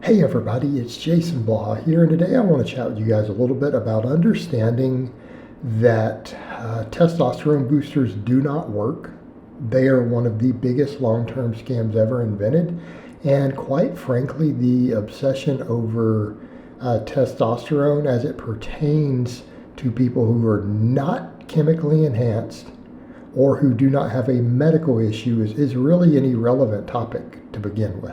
Hey everybody, it's Jason Blaha here, and today I want to chat with you guys a little bit about understanding that testosterone boosters do not work. They are one of the biggest long-term scams ever invented, and quite frankly, the obsession over testosterone as it pertains to people who are not chemically enhanced or who do not have a medical issue is really an irrelevant topic to begin with.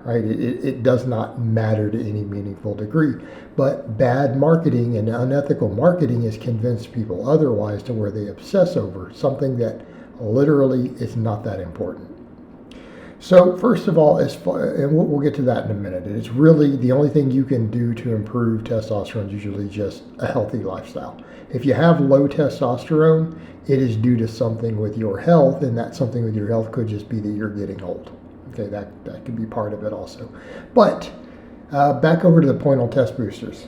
Right? It does not matter to any meaningful degree. But bad marketing and unethical marketing has convinced people otherwise to where they obsess over something that literally is not that important. So first of all, and we'll get to that in a minute, it's really the only thing you can do to improve testosterone is usually just a healthy lifestyle. If you have low testosterone, it is due to something with your health, and that something with your health could just be that you're getting old. Okay, that could be part of it also. But back over to the point on test boosters.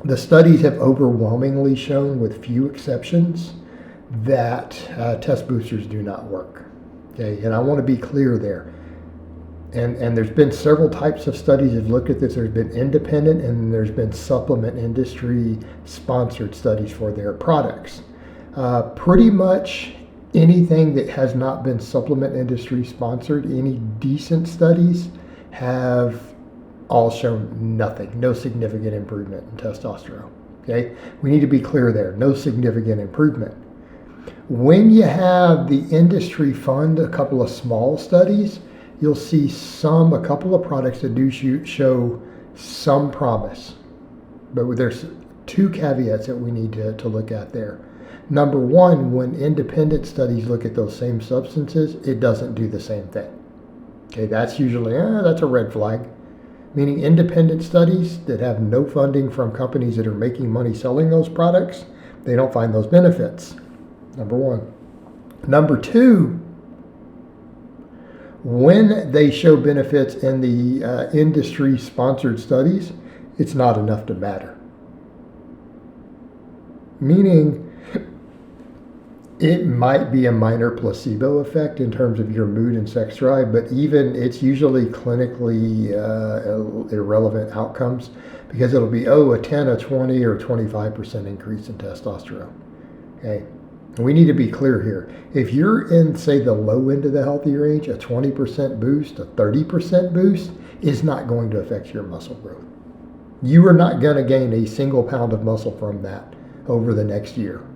The studies have overwhelmingly shown, with few exceptions, that test boosters do not work. Okay, and I want to be clear there. And there's been several types of studies that have looked at this. There's been independent and there's been supplement industry sponsored studies for their products. Pretty much anything that has not been supplement industry sponsored, any decent studies have all shown nothing, no significant improvement in testosterone. Okay, we need to be clear there, no significant improvement. When you have the industry fund a couple of small studies, you'll see a couple of products that do show some promise. But there's two caveats that we need to look at there. Number one, when independent studies look at those same substances, it doesn't do the same thing. Okay, that's usually, that's a red flag. Meaning independent studies that have no funding from companies that are making money selling those products, they don't find those benefits. Number one. Number two, when they show benefits in the industry-sponsored studies, it's not enough to matter. Meaning, it might be a minor placebo effect in terms of your mood and sex drive, but even it's usually clinically irrelevant outcomes because it'll be, a 10, a 20, or 25% increase in testosterone. Okay, and we need to be clear here. If you're in, say, the low end of the healthy range, a 20% boost, a 30% boost is not going to affect your muscle growth. You are not going to gain a single pound of muscle from that over the next year.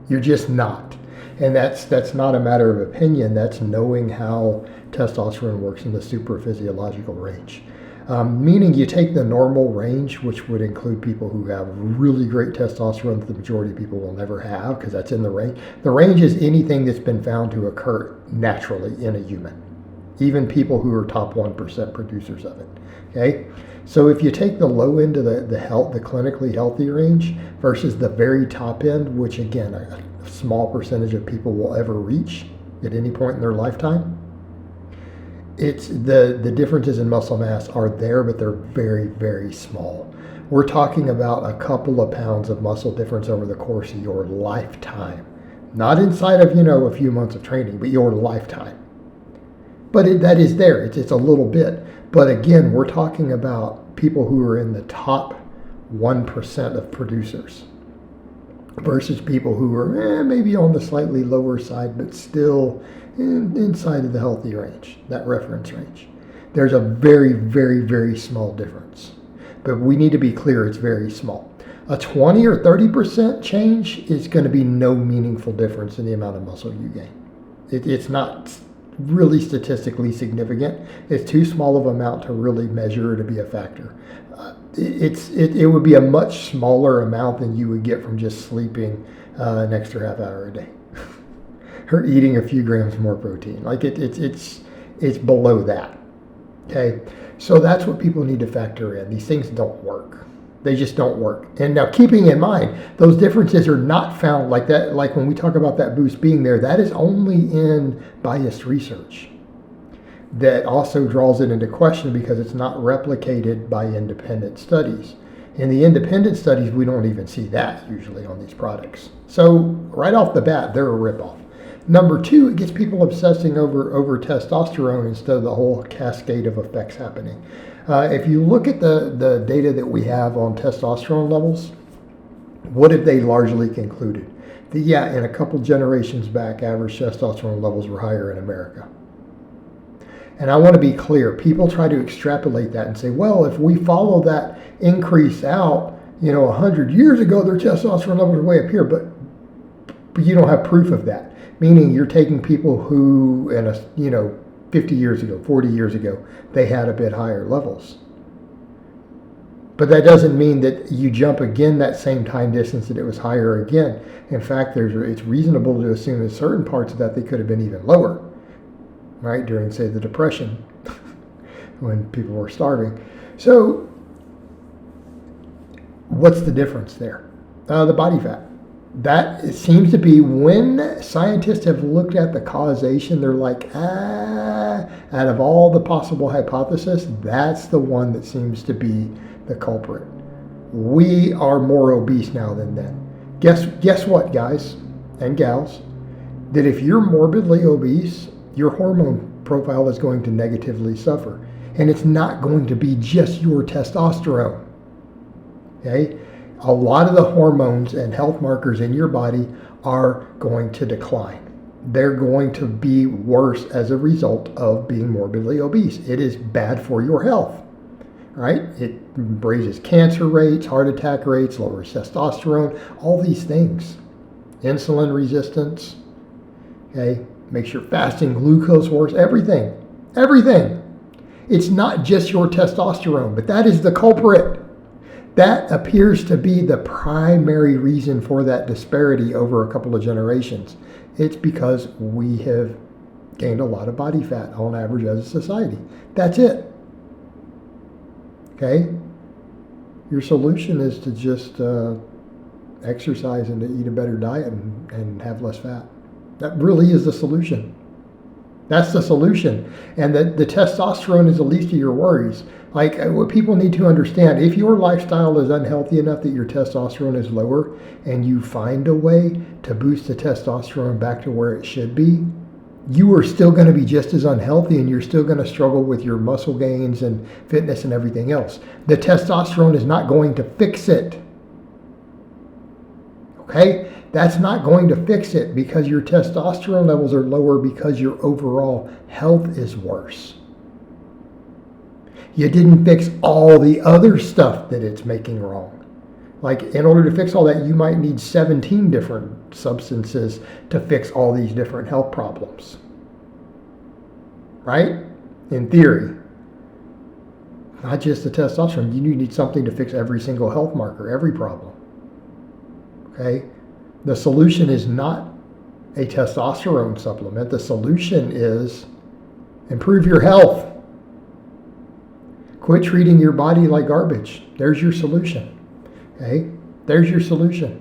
You're just not. And that's not a matter of opinion. That's knowing how testosterone works in the supraphysiological range. Meaning you take the normal range, which would include people who have really great testosterone that the majority of people will never have, because that's in the range. The range is anything that's been found to occur naturally in a human, even people who are top 1% producers of it. Okay? So if you take the low end of the clinically healthy range versus the very top end, which again, a small percentage of people will ever reach at any point in their lifetime, it's the differences in muscle mass are there, but they're very, very small. We're talking about a couple of pounds of muscle difference over the course of your lifetime. Not inside of, a few months of training, but your lifetime. But that is there. It's a little bit. But again, we're talking about people who are in the top 1% of producers versus people who are maybe on the slightly lower side, but still inside of the healthy range, that reference range. There's a very, very, very small difference. But we need to be clear, it's very small. A 20 or 30% change is going to be no meaningful difference in the amount of muscle you gain. It's not really statistically significant. It's too small of an amount to really measure to be a factor. It would be a much smaller amount than you would get from just sleeping an extra half hour a day or eating a few grams more protein. Like it's below that. Okay, so that's what people need to factor in. These things don't work. They just don't work. And now keeping in mind, those differences are not found like that. Like when we talk about that boost being there, that is only in biased research. That also draws it into question because it's not replicated by independent studies. In the independent studies, we don't even see that usually on these products. So right off the bat, they're a ripoff. Number two, it gets people obsessing over testosterone instead of the whole cascade of effects happening. If you look at the data that we have on testosterone levels, what have they largely concluded? That, yeah, in a couple generations back, average testosterone levels were higher in America. And I want to be clear, people try to extrapolate that and say, well, if we follow that increase out, 100 years ago, their testosterone levels were way up here, but you don't have proof of that. Meaning you're taking people who, 50 years ago, 40 years ago, they had a bit higher levels. But that doesn't mean that you jump again that same time distance that it was higher again. In fact, it's reasonable to assume in certain parts of that they could have been even lower, right, during, say, the Depression, when people were starving. So what's the difference there? The body fat. That it seems to be when scientists have looked at the causation, they're like, out of all the possible hypotheses, that's the one that seems to be the culprit. We are more obese now than then. Guess what, guys and gals? That if you're morbidly obese, your hormone profile is going to negatively suffer. And it's not going to be just your testosterone. Okay? A lot of the hormones and health markers in your body are going to decline. They're going to be worse as a result of being morbidly obese. It is bad for your health, right? It raises cancer rates, heart attack rates, lowers testosterone, all these things. Insulin resistance, okay? Makes your fasting glucose worse, everything. It's not just your testosterone, but that is the culprit. That appears to be the primary reason for that disparity over a couple of generations. It's because we have gained a lot of body fat on average as a society. That's it. Okay? Your solution is to just exercise and to eat a better diet and have less fat. That really is the solution. That's the solution. And the testosterone is the least of your worries. Like, what people need to understand, if your lifestyle is unhealthy enough that your testosterone is lower and you find a way to boost the testosterone back to where it should be, you are still going to be just as unhealthy and you're still going to struggle with your muscle gains and fitness and everything else. The testosterone is not going to fix it. Okay? That's not going to fix it because your testosterone levels are lower because your overall health is worse. You didn't fix all the other stuff that it's making wrong. Like, in order to fix all that, you might need 17 different substances to fix all these different health problems. Right? In theory. Not just the testosterone. You need something to fix every single health marker, every problem. Okay? The solution is not a testosterone supplement. The solution is improve your health. Quit treating your body like garbage. There's your solution. Okay? There's your solution.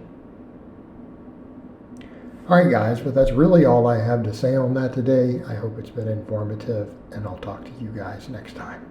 All right, guys, but that's really all I have to say on that today. I hope it's been informative, and I'll talk to you guys next time.